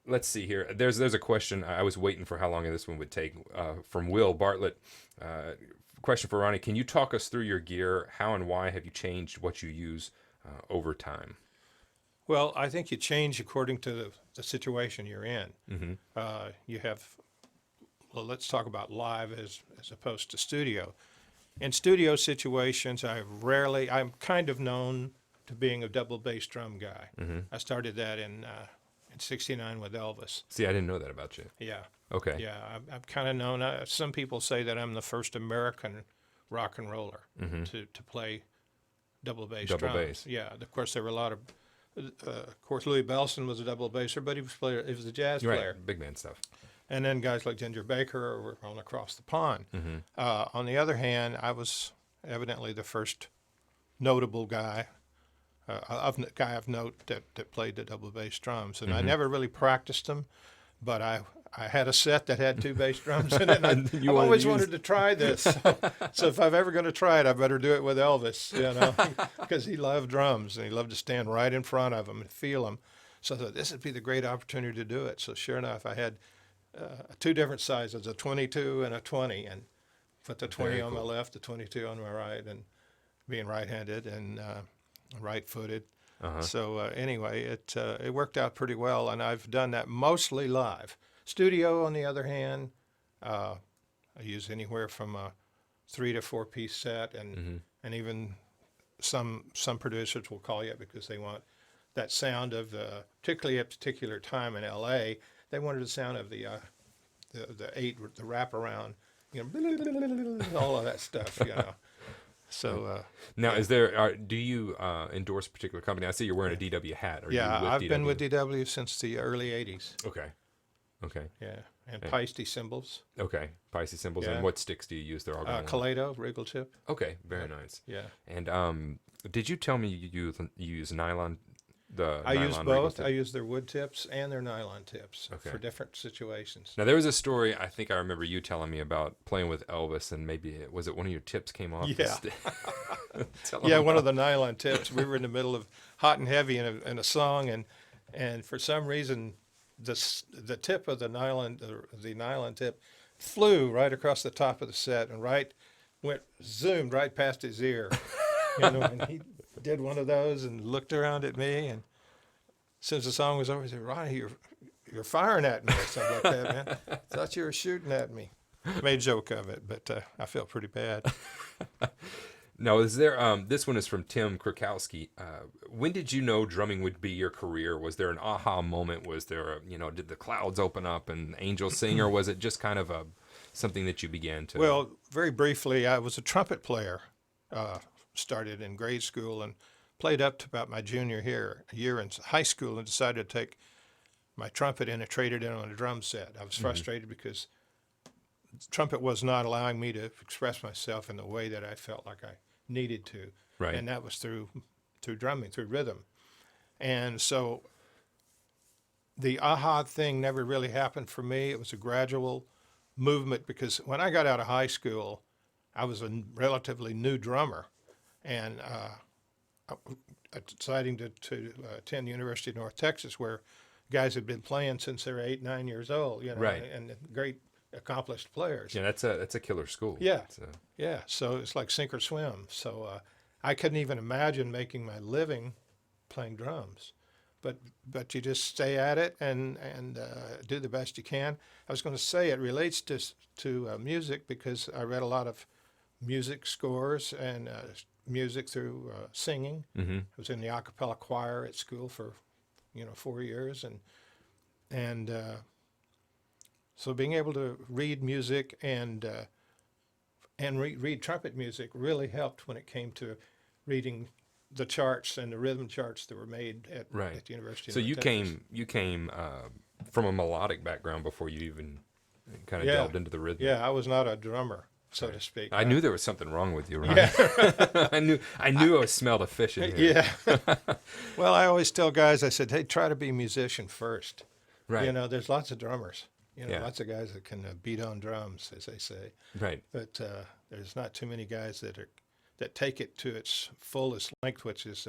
Let's see here. There's a question. I was waiting for how long this one would take. From Will Bartlett. Question for Ronnie. Can you talk us through your gear? How and why have you changed what you use over time? Well, I think you change according to the situation you're in. Mm-hmm. You have, well, let's talk about live as opposed to studio. In studio situations, I'm kind of known to being a double bass drum guy. Mm-hmm. I started that in '69 with Elvis. See, I didn't know that about you. Yeah, Okay. yeah, I'm kind of known. Some people say that I'm the first American rock and roller Mm-hmm. to play double bass Double drums. bass. Yeah, of course there were a lot of course Louis Bellson was a double basser, but he was a jazz You're player. right. Big band stuff. And then guys like Ginger Baker were on across the pond. Mm-hmm. On the other hand, I was evidently the first notable guy, guy of note that played the double bass drums. And I Mm-hmm. never really practiced them, but I had a set that had two bass drums in it. And You I've wanted always to use- wanted to try this. So if I'm ever going to try it, I better do it with Elvis, because he loved drums and he loved to stand right in front of them and feel them. So I thought this would be the great opportunity to do it. So sure enough, I had two different sizes, a 22 and a 20, and put the 20 Very on my cool. left, the 22 on my right, and being right-handed and right-footed. Uh-huh. So anyway, it worked out pretty well, and I've done that mostly live. Studio, on the other hand, I use anywhere from a 3 to 4 piece set, Mm-hmm. and even some producers will call you because they want that sound of particularly at a particular time in L.A. They wanted the sound of the wraparound, all of that stuff. So Now, do you endorse a particular company? I see you're wearing a DW hat. Are yeah, you with I've been DW? with DW since the early '80s. Okay. Okay. Yeah, and Yeah. Peisty cymbals, Okay. Pisces symbols. Yeah. And what sticks do you use? They're all going along. Kaleido, wriggle tip. Okay. Very nice. Yeah, And did you tell me you use nylon? I use nylon wriggle both. tip? I use their wood tips and their nylon tips Okay. for different situations. Now there was a story I think I remember you telling me about playing with Elvis, and maybe was it one of your tips came off? the Yeah. stick? Tell Yeah, me one of about- the nylon tips. We were in the middle of Hot and Heavy in a song, and for some reason, the tip of the nylon tip flew right across the top of the set and zoomed right past his ear. And he did one of those and looked around at me, and as soon as the song was over, he said, "Ronnie, you're firing at me," or something like that, man. Thought you were shooting at me. Made a joke of it, but I felt pretty bad. No, is there? This one is from Tim Krakowski. When did you know drumming would be your career? Was there an aha moment? Was there did the clouds open up and angels sing, or was it just kind of something that you began to? Well, very briefly, I was a trumpet player. Started in grade school and played up to about my junior year in high school, and decided to take my trumpet in and trade it in on a drum set. I was frustrated because trumpet was not allowing me to express myself in the way that I felt like I needed to. Right. And that was through drumming, through rhythm. And so the aha thing never really happened for me. It was a gradual movement, because when I got out of high school, I was a relatively new drummer. And deciding to attend the University of North Texas, where guys had been playing since they were 8, 9 years old, Right. and great accomplished players. yeah, that's a killer school. Yeah. It's a- Yeah, so it's like sink or swim. So I couldn't even imagine making my living playing drums, but you just stay at it and do the best you can. I was going to say it relates to music, because I read a lot of music scores and music through singing. Mhm. I was in the a cappella choir at school for 4 years, and so being able to read music and read trumpet music really helped when it came to reading the charts and the rhythm charts that were made at Right. the University of So North you Texas. came from a melodic background before you even kind of Yeah. delved into the rhythm. Yeah, I was not a drummer, so to speak. I knew there was something wrong with you, right? Yeah. I knew I smelled a fish in here. Yeah. Well, I always tell guys, I said, hey, try to be a musician first. Right. There's lots of drummers. Yeah. Lots of guys that can beat on drums, as they say. Right. But there's not too many guys that take it to its fullest length, which is